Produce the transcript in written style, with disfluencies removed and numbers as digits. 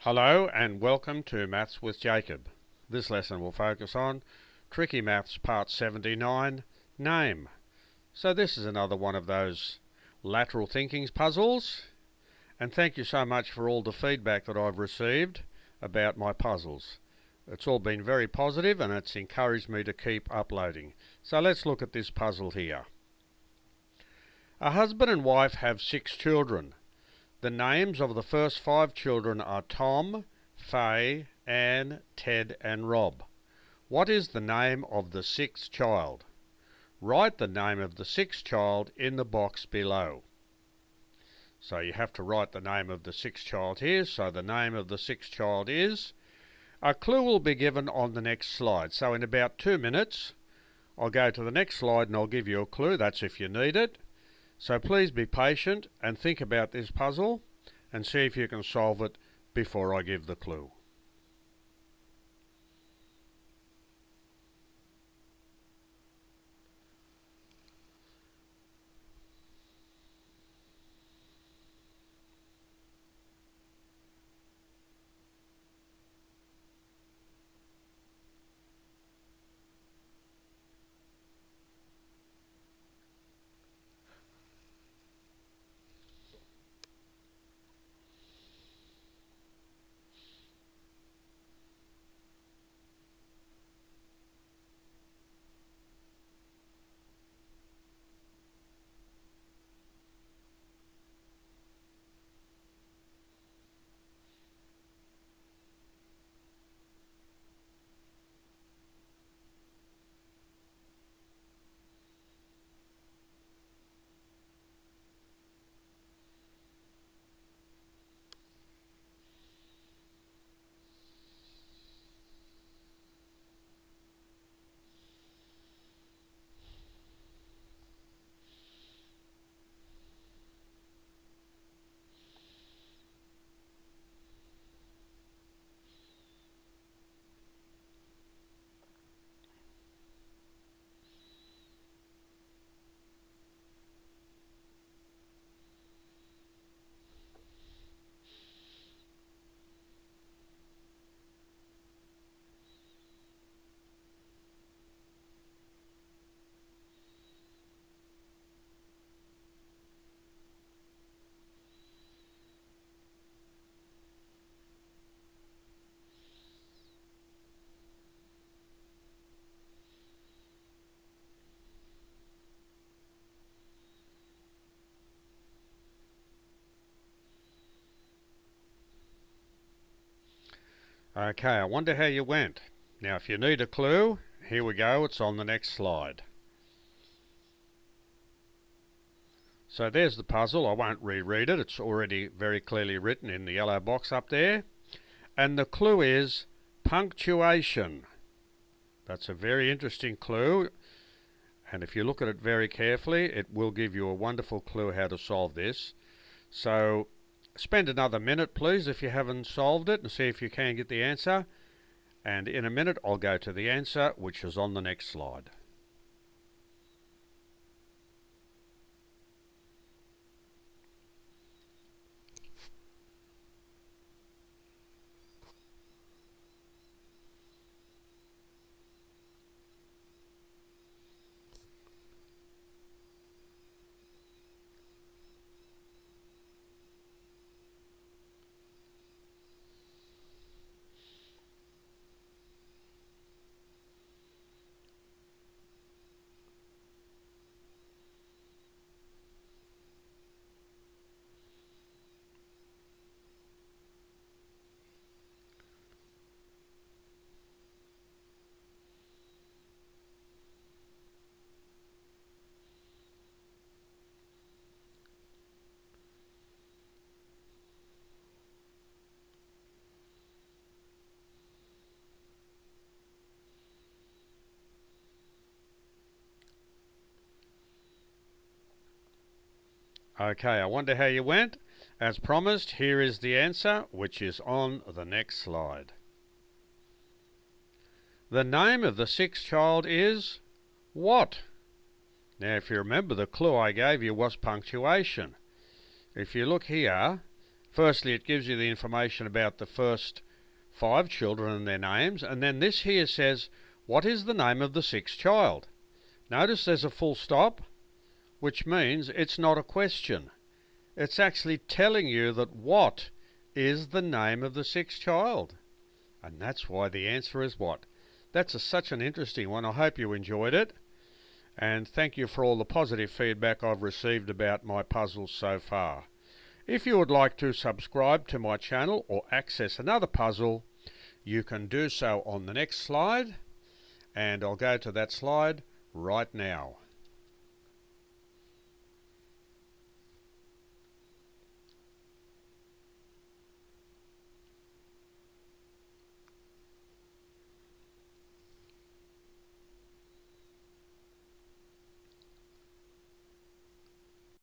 Hello and welcome to Maths with Jacob. This lesson will focus on Tricky Maths Part 79, Name. So this is another one of those lateral thinking puzzles, and thank you so much for all the feedback that I've received about my puzzles. It's all been very positive and it's encouraged me to keep uploading. So let's look at this puzzle here. A husband and wife have 6 children. The names of the first 5 children are Tom, Faye, Anne, Ted and Rob. What is the name of the 6th child? Write the name of the 6th child in the box below. So you have to write the name of the 6th child here. So the name of the 6th child is... A clue will be given on the next slide. So in about 2 minutes, I'll go to the next slide and I'll give you a clue. That's if you need it. So please be patient and think about this puzzle and see if you can solve it before I give the clue. Okay, I wonder how you went. Now if you need a clue, here we go, it's on the next slide. So there's the puzzle. I won't reread it, it's already very clearly written in the yellow box up there. And the clue is punctuation. That's a very interesting clue, and if you look at it very carefully, it will give you a wonderful clue how to solve this. So spend another minute please if you haven't solved it and see if you can get the answer, and in a minute I'll go to the answer, which is on the next slide. Okay, I wonder how you went. As promised, here is the answer, which is on the next slide. The name of the 6th child is what? Now, if you remember, the clue I gave you was punctuation. If you look here, Firstly, it gives you the information about the first 5 children and their names, and then this here says, what is the name of the 6th child? Notice there's a full stop, which means it's not a question. It's actually telling you that what is the name of the 6th child. And that's why the answer is what? That's such an interesting one. I hope you enjoyed it. And thank you for all the positive feedback I've received about my puzzles so far. If you would like to subscribe to my channel or access another puzzle, you can do so on the next slide. And I'll go to that slide right now.